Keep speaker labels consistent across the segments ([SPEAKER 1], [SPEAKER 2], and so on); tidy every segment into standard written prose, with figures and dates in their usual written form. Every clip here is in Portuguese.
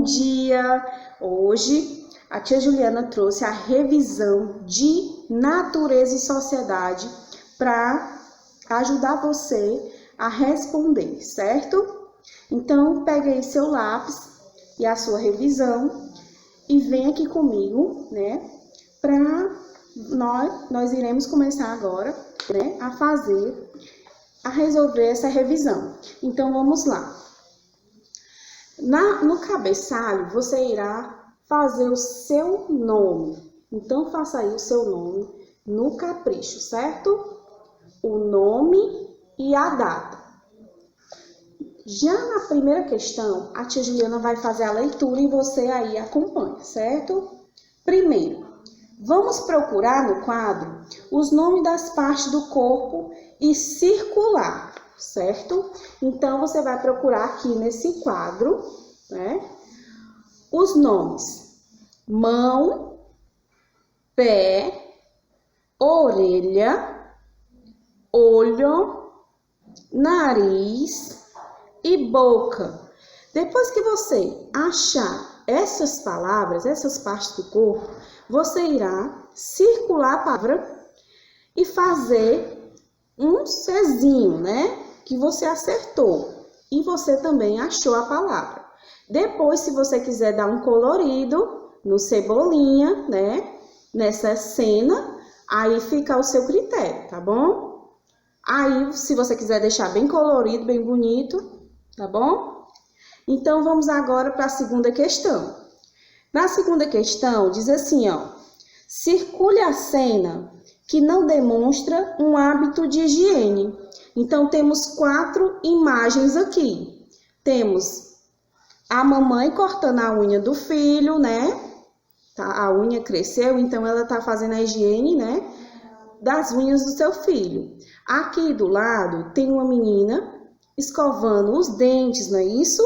[SPEAKER 1] dia! Hoje a tia Juliana trouxe a revisão de natureza e sociedade para ajudar você a responder, certo? Então, pegue aí seu lápis e a sua revisão e vem aqui comigo, né? Nós iremos começar agora, né, a resolver essa revisão. Então, vamos lá. No cabeçalho, você irá fazer o seu nome. Então, faça aí o seu nome no capricho, certo? O nome e a data. Já na primeira questão, a tia Juliana vai fazer a leitura e você aí acompanha, certo? Primeiro, vamos procurar no quadro os nomes das partes do corpo e circular, certo? Então, você vai procurar aqui nesse quadro, né, os nomes mão, pé, orelha, olho, nariz e boca. Depois que você achar essas palavras, essas partes do corpo, você irá circular a palavra e fazer um Czinho, né? Que você acertou. E você também achou a palavra. Depois, se você quiser dar um colorido no cebolinha, né? Nessa cena, aí fica ao seu critério, tá bom? Aí, se você quiser deixar bem colorido, bem bonito, tá bom? Então, vamos agora para a segunda questão. Na segunda questão, diz assim, ó. Circule a cena que não demonstra um hábito de higiene. Então, temos 4 imagens aqui. Temos a mamãe cortando a unha do filho, né? Tá? A unha cresceu, então ela tá fazendo a higiene, né? Das unhas do seu filho. Aqui do lado tem uma menina escovando os dentes, não é isso?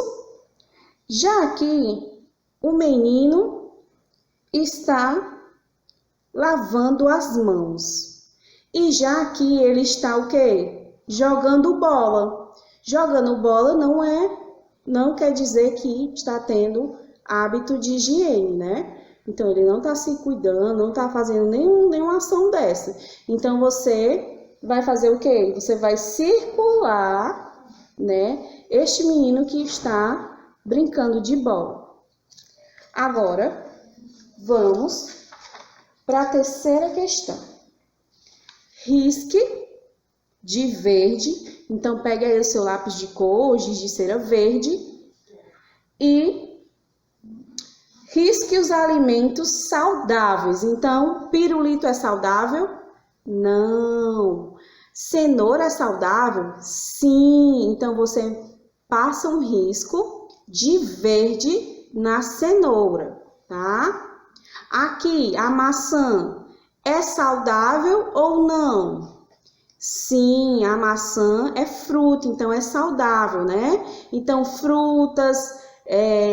[SPEAKER 1] Já aqui, o menino está lavando as mãos. E já aqui ele está o quê? Jogando bola. Jogando bola não quer dizer que está tendo hábito de higiene, né? Então, ele não está se cuidando, não está fazendo nenhuma ação dessa. Então, você vai fazer o quê? Você vai circular, né, este menino que está brincando de bola. Agora, vamos para a terceira questão. Risque de verde. Então, pegue aí o seu lápis de cor, ou giz de cera verde, e risque os alimentos saudáveis. Então, pirulito é saudável? Não. Cenoura é saudável? Sim. Então, você passa um risco de verde na cenoura, tá? Aqui, a maçã é saudável ou não? Sim, a maçã é fruta, então é saudável, né? Então, frutas,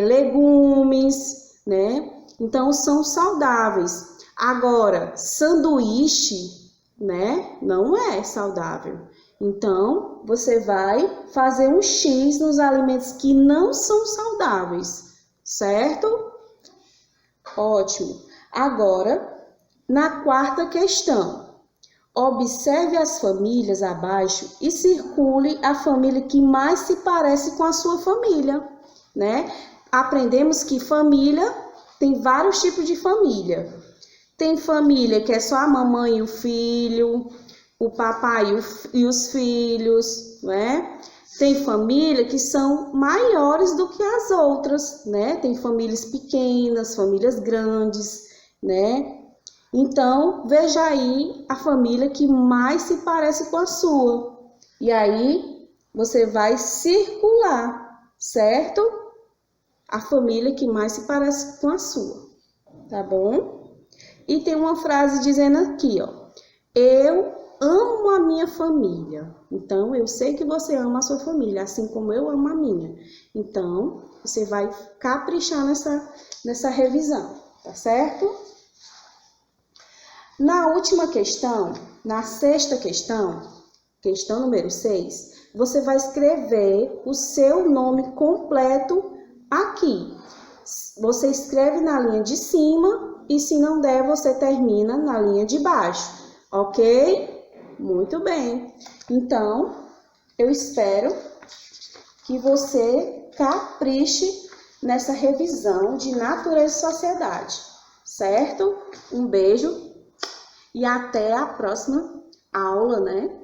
[SPEAKER 1] legumes, né? Então, são saudáveis. Agora, sanduíche, né? Não é saudável. Então, você vai fazer um X nos alimentos que não são saudáveis, certo? Ótimo. Agora, na quarta questão. Observe as famílias abaixo e circule a família que mais se parece com a sua família, né? Aprendemos que família tem vários tipos de família. Tem família que é só a mamãe e o filho, o papai e os filhos, né? Tem família que são maiores do que as outras, né? Tem famílias pequenas, famílias grandes, né? Então, veja aí a família que mais se parece com a sua. E aí, você vai circular, certo? A família que mais se parece com a sua, tá bom? E tem uma frase dizendo aqui, ó. Eu amo a minha família. Então, eu sei que você ama a sua família, assim como eu amo a minha. Então, você vai caprichar nessa revisão, tá certo? Na última questão, na sexta questão, questão número 6, você vai escrever o seu nome completo aqui. você escreve na linha de cima e se não der, você termina na linha de baixo, ok? Muito bem. Então, eu espero que você capriche nessa revisão de natureza e sociedade, certo? Um beijo e até a próxima aula, né?